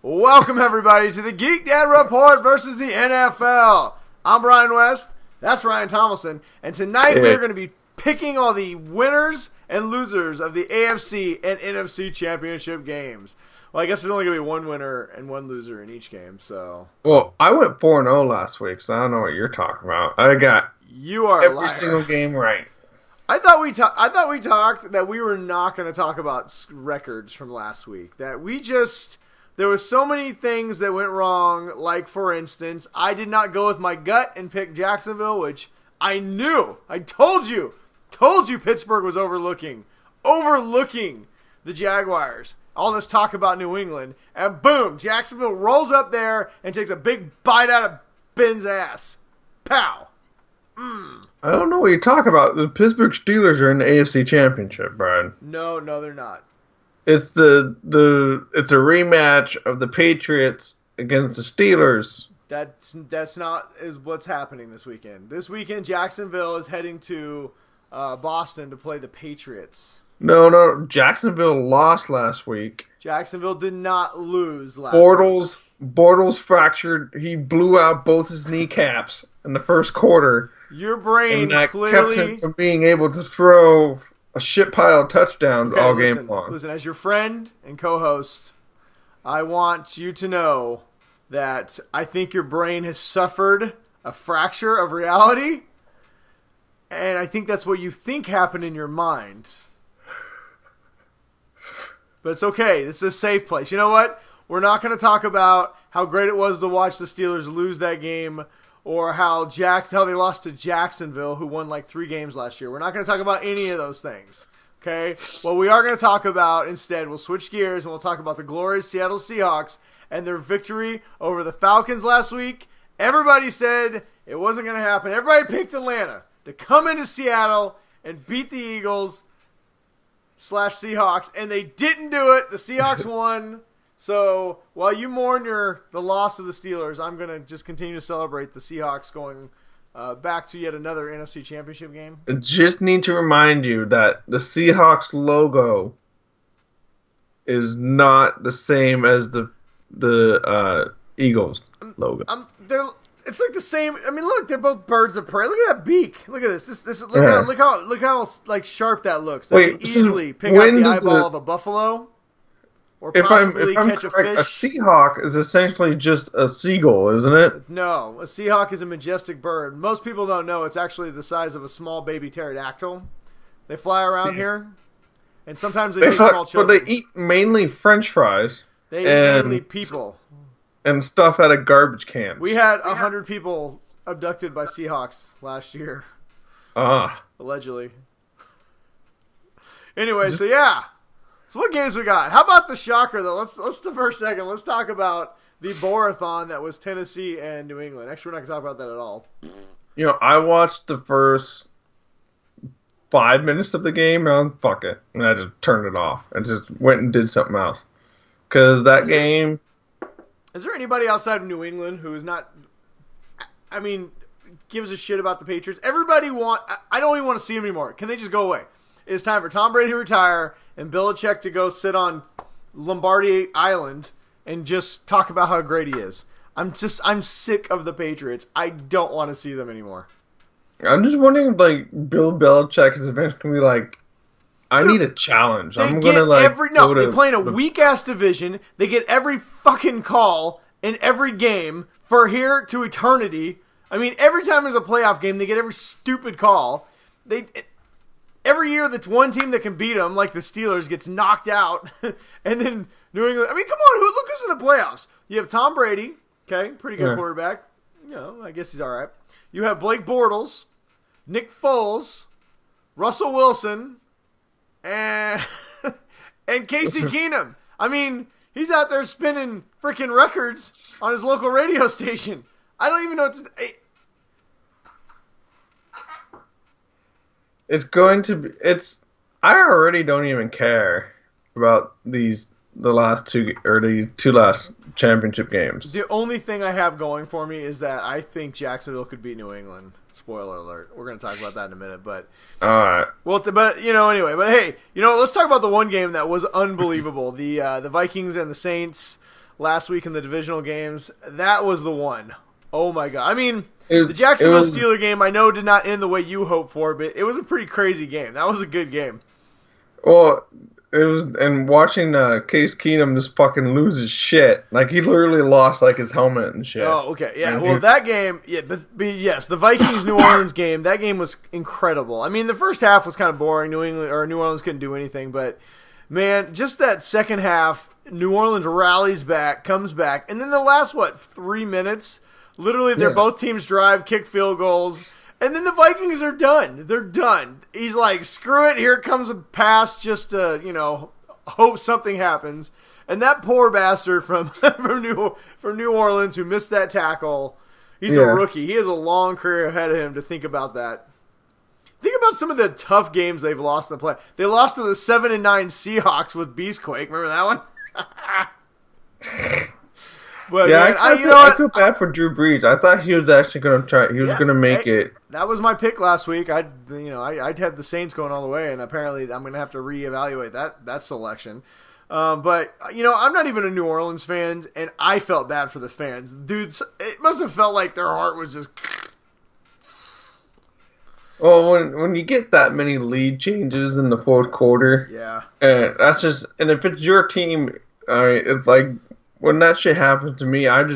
Welcome, everybody, to the Geek Dad Report versus the NFL. I'm Brian West. That's Ryan Tomlinson. And tonight we're going to be picking all the winners and losers of the AFC and NFC championship games. Well, I guess there's only going to be one winner and one loser in each game, so... Well, I went 4-0 last week, so I don't know what you're talking about. I got every single game right. I thought we talked that we were not going to talk about records from last week. That we just... There were so many things that went wrong, like, for instance, I did not go with my gut and pick Jacksonville, which I knew. I told you Pittsburgh was overlooking the Jaguars. All this talk about New England, and boom, Jacksonville rolls up there and takes a big bite out of Ben's ass. Pow. I don't know what you're talking about. The Pittsburgh Steelers are in the AFC Championship, Brian. No, they're not. It's it's a rematch of the Patriots against the Steelers. That's not what's happening this weekend. This weekend, Jacksonville is heading to Boston to play the Patriots. No, Jacksonville lost last week. Jacksonville did not lose last week. Bortles fractured. He blew out both his kneecaps in the first quarter. Your brain and that clearly kept him from being able to throw a shit pile of touchdowns all game long. Listen, as your friend and co-host, I want you to know that I think your brain has suffered a fracture of reality, and I think that's what you think happened in your mind. But it's okay. This is a safe place. You know what? We're not going to talk about how great it was to watch the Steelers lose that game or how they lost to Jacksonville, who won like 3 games last year. We're not going to talk about any of those things. Okay? What we are going to talk about instead, we'll switch gears and we'll talk about the glorious Seattle Seahawks and their victory over the Falcons last week. Everybody said it wasn't going to happen. Everybody picked Atlanta to come into Seattle and beat the Eagles / Seahawks, and they didn't do it. The Seahawks won. So while you mourn the loss of the Steelers, I'm going to just continue to celebrate the Seahawks going back to yet another NFC championship game. I just need to remind you that the Seahawks logo is not the same as the Eagles logo. It's like the same. I mean, look, they're both birds of prey. Look at that beak. Look at this. Look how like sharp that looks. That could easily pick out the eyeball of a buffalo, or possibly catch a fish. A Seahawk is essentially just a seagull, isn't it? No, a Seahawk is a majestic bird. Most people don't know it's actually the size of a small baby pterodactyl. They fly around here, and sometimes they take small children. But they eat mainly French fries. They eat mainly people. And stuff out of garbage cans. We had 100 people abducted by Seahawks last year. Allegedly. Anyway, so what games we got? How about the shocker, though? Let's for a second. Let's talk about the Borathon that was Tennessee and New England. Actually, we're not going to talk about that at all. You know, I watched the first 5 minutes of the game, and fuck it. And I just turned it off. and just went and did something else. Because that game... Is there anybody outside of New England who is not, gives a shit about the Patriots? I don't even want to see them anymore. Can they just go away? It's time for Tom Brady to retire and Belichick to go sit on Lombardi Island and just talk about how great he is. I'm sick of the Patriots. I don't want to see them anymore. I'm just wondering if, Bill Belichick is eventually I need a challenge. I'm gonna they play in a weak ass division. They get every fucking call in every game for here to eternity. I mean, every time there's a playoff game, they get every stupid call. Every year, that's one team that can beat them, like the Steelers, gets knocked out, and then New England. I mean, come on, look who's in the playoffs. You have Tom Brady, okay, pretty good quarterback. You know, I guess he's all right. You have Blake Bortles, Nick Foles, Russell Wilson. And Casey Keenum. I mean, he's out there spinning freaking records on his local radio station. I don't even know what to... It's going to be... I already don't even care about the last two last championship games. The only thing I have going for me is that I think Jacksonville could beat New England. Spoiler alert. We're going to talk about that in a minute, but all right. Well, anyway, but hey, let's talk about the one game that was unbelievable. The Vikings and the Saints. last week in the divisional games, that was the one. Oh my God. I mean, the Jacksonville Steelers game I know did not end the way you hoped for, but it was a pretty crazy game. That was a good game. Well, it was, and watching Case Keenum just fucking lose his shit. Like, he literally lost, like, his helmet and shit. Oh, okay. Yeah, well, that game, but yes, the Vikings-New Orleans game, that game was incredible. I mean, the first half was kind of boring. New Orleans couldn't do anything, but, man, just that second half, New Orleans rallies back, comes back, and then the last, 3 minutes, literally both teams drive, kick field goals, and then the Vikings are done. They're done. He's like, screw it, here comes a pass just to, hope something happens. And that poor bastard from New Orleans who missed that tackle, he's a rookie. He has a long career ahead of him to think about that. Think about some of the tough games they've lost in the play. They lost to the 7-9 Seahawks with Beastquake. Remember that one? But yeah, man, I feel bad for Drew Brees. I thought he was actually going to try. He was going to make it. That was my pick last week. I'd had the Saints going all the way, and apparently I'm going to have to reevaluate that selection. But I'm not even a New Orleans fan, and I felt bad for the fans. Dudes, it must have felt like their heart was just. Well, when you get that many lead changes in the fourth quarter, and that's just, and if it's your team, it's like. When that shit happens to me, I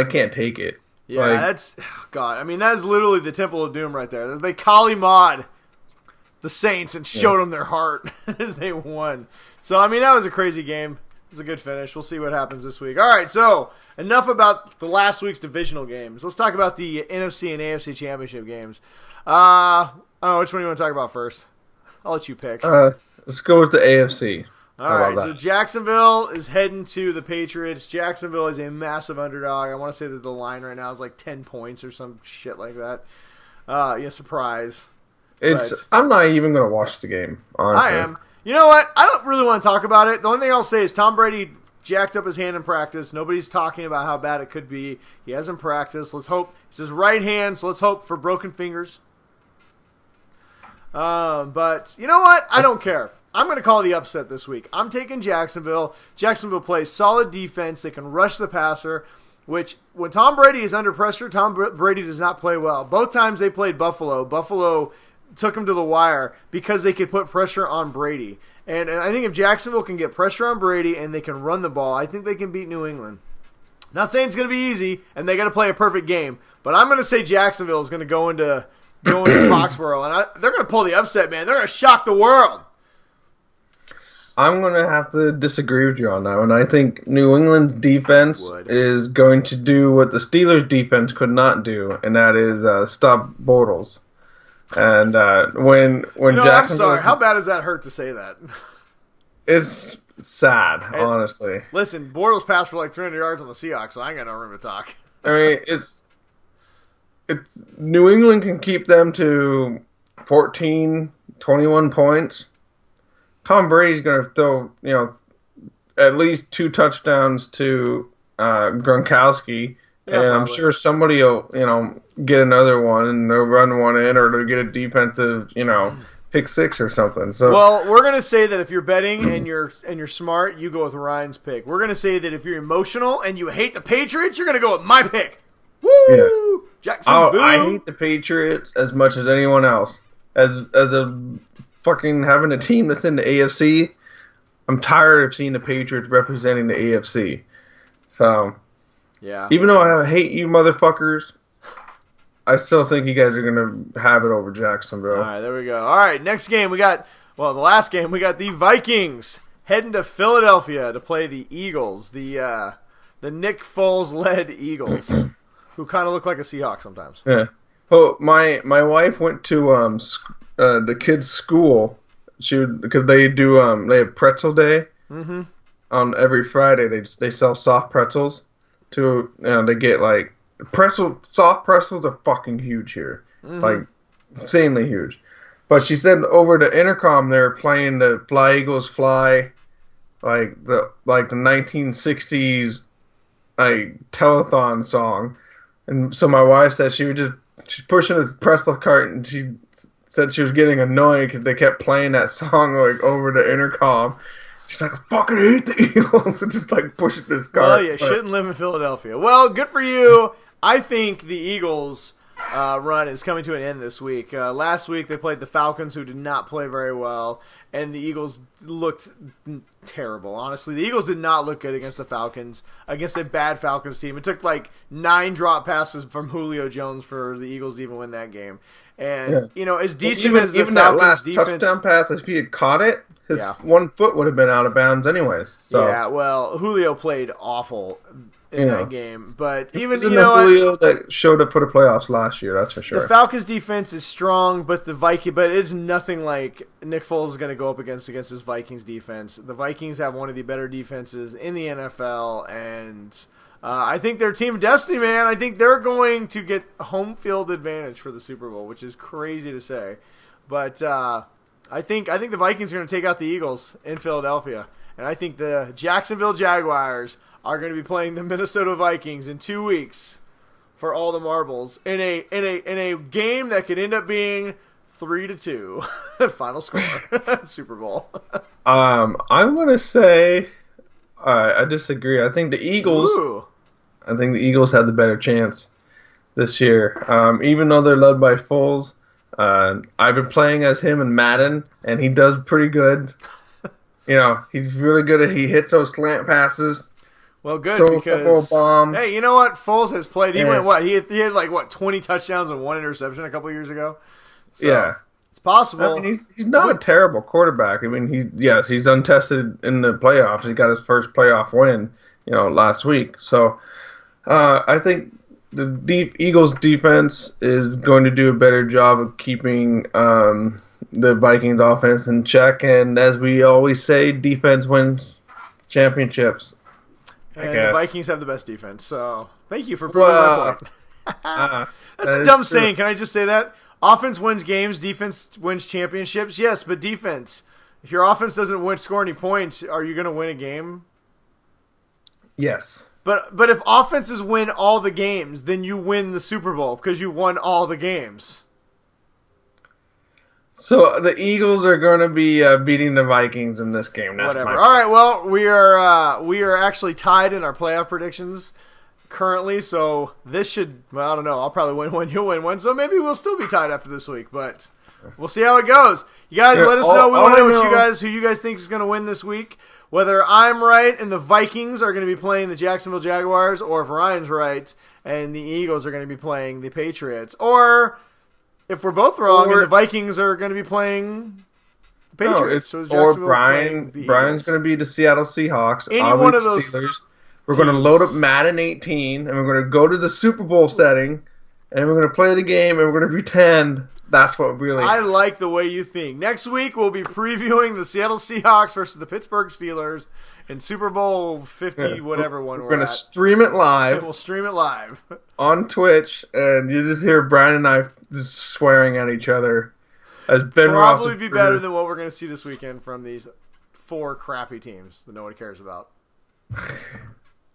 can't take it. Yeah, that's God. I mean, that is literally the Temple of Doom right there. They Kali Mod the Saints and showed them their heart as they won. So I mean, that was a crazy game. It was a good finish. We'll see what happens this week. All right, so enough about the last week's divisional games. Let's talk about the NFC and AFC championship games. I don't know which one you want to talk about first. I'll let you pick. Let's go with the AFC. All right, so Jacksonville is heading to the Patriots. Jacksonville is a massive underdog. I want to say that the line right now is like 10 points or some shit like that. Surprise. I'm not even going to watch the game, honestly. I am. You know what? I don't really want to talk about it. The only thing I'll say is Tom Brady jacked up his hand in practice. Nobody's talking about how bad it could be. He hasn't practiced. Let's hope. It's his right hand, so let's hope for broken fingers. But you know what? I don't care. I'm going to call the upset this week. I'm taking Jacksonville. Jacksonville plays solid defense. They can rush the passer, which when Tom Brady is under pressure, Tom Brady does not play well. Both times they played Buffalo, Buffalo took him to the wire because they could put pressure on Brady. And I think if Jacksonville can get pressure on Brady and they can run the ball, I think they can beat New England. Not saying it's going to be easy, and they got to play a perfect game, but I'm going to say Jacksonville is going to go into Foxborough, and they're going to pull the upset, man. They're going to shock the world. I'm going to have to disagree with you on that one. I think New England's defense is going to do what the Steelers' defense could not do, and that is stop Bortles. And when Jacksonville, I'm sorry. How bad does that hurt to say that? It's sad, honestly. Listen, Bortles passed for like 300 yards on the Seahawks, so I ain't got no room to talk. I mean, it's New England can keep them to 14, 21 points. Tom Brady's going to throw, at least 2 touchdowns to Gronkowski, and probably. I'm sure somebody will, get another one, and they'll run one in, or they'll get a defensive, pick 6 or something. So, well, we're going to say that if you're betting and you're smart, you go with Ryan's pick. We're going to say that if you're emotional and you hate the Patriots, you're going to go with my pick. Woo! Yeah. Jackson, I hate the Patriots as much as anyone else. As a fucking having a team that's in the AFC, I'm tired of seeing the Patriots representing the AFC. So, yeah. Even though I hate you motherfuckers, I still think you guys are going to have it over Jacksonville. All right, there we go. All right, next game the last game, we got the Vikings heading to Philadelphia to play the Eagles, the Nick Foles-led Eagles, who kind of look like a Seahawk sometimes. Yeah. Well, my wife went to the kids' school. Because they do they have pretzel day. Mm-hmm. On every Friday they sell soft pretzels. They get like soft pretzels are fucking huge here, like insanely huge. But she said over the intercom they're playing the Fly Eagles Fly, like the 1960s telethon song, and so my wife said she's pushing this pretzel cart and she said she was getting annoyed because they kept playing that song like over the intercom. She's like, I fucking hate the Eagles. And just like pushing this car. Well, you shouldn't live in Philadelphia. Well, good for you. I think the Eagles' run is coming to an end this week. Last week they played the Falcons, who did not play very well, and the Eagles looked terrible. Honestly, the Eagles did not look good against the Falcons, against a bad Falcons team. It took like 9 drop passes from Julio Jones for the Eagles to even win that game. And, as decent as the even Falcons' that last defense... touchdown pass, if he had caught it, his 1 foot would have been out of bounds anyways. So. Yeah, well, Julio played awful in that game. But even, Julio that showed up for the playoffs last year, that's for sure. The Falcons' defense is strong, but it's nothing like Nick Foles is going to go up against his Vikings defense. The Vikings have one of the better defenses in the NFL, and... I think they're Team Destiny, man. I think they're going to get home field advantage for the Super Bowl, which is crazy to say. But I think the Vikings are going to take out the Eagles in Philadelphia. And I think the Jacksonville Jaguars are going to be playing the Minnesota Vikings in 2 weeks for all the marbles in a game that could end up being 3-2 final score Super Bowl. I'm going to say I disagree. I think the Eagles. Ooh. I think the Eagles had the better chance this year. Even though they're led by Foles, I've been playing as him in Madden, and he does pretty good. He's really good he hits those slant passes. Well, good, because bombs. Hey, you know what? Foles has played. He went what? He had like 20 touchdowns and 1 interception a couple of years ago. So, yeah. It's possible. I mean, he's not a terrible quarterback. I mean, he's untested in the playoffs. He got his first playoff win, last week. So, I think the Eagles' defense is going to do a better job of keeping the Vikings' offense in check. And as we always say, defense wins championships. And the Vikings have the best defense. So, thank you for proving my point. That's a dumb saying. Can I just say that? Offense wins games, defense wins championships. Yes, but defense. If your offense doesn't score any points, are you going to win a game? Yes. But if offenses win all the games, then you win the Super Bowl because you won all the games. So the Eagles are going to be beating the Vikings in this game. That's whatever. All right. Well, we are actually tied in our playoff predictions currently, so this should, I don't know, I'll probably win one, you'll win one, so maybe we'll still be tied after this week, but we'll see how it goes. You guys let us know. We want to know who you guys think is going to win this week, whether I'm right and the Vikings are going to be playing the Jacksonville Jaguars, or if Ryan's right and the Eagles are going to be playing the Patriots, or if we're both wrong and the Vikings are going to be playing the Patriots. Or Brian's going to be the Seattle Seahawks. Any one of those Steelers. We're going to load up Madden 18, and we're going to go to the Super Bowl setting, and we're going to play the game, and we're going to pretend that's what really... I like the way you think. Next week, we'll be previewing the Seattle Seahawks versus the Pittsburgh Steelers in Super Bowl 50, whatever one we're going to stream it live. And we'll stream it live. On Twitch, and you just hear Brian and I just swearing at each other. As Ben Ross... Probably be better than what we're going to see this weekend from these 4 crappy teams that nobody cares about.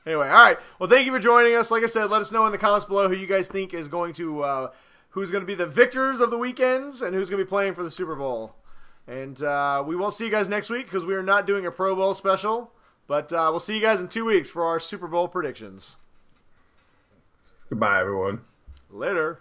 Anyway, all right. Well, thank you for joining us. Like I said, let us know in the comments below who you guys think is going to, who's going to be the victors of the weekends and who's going to be playing for the Super Bowl. And we won't see you guys next week because we are not doing a Pro Bowl special. But we'll see you guys in 2 weeks for our Super Bowl predictions. Goodbye, everyone. Later.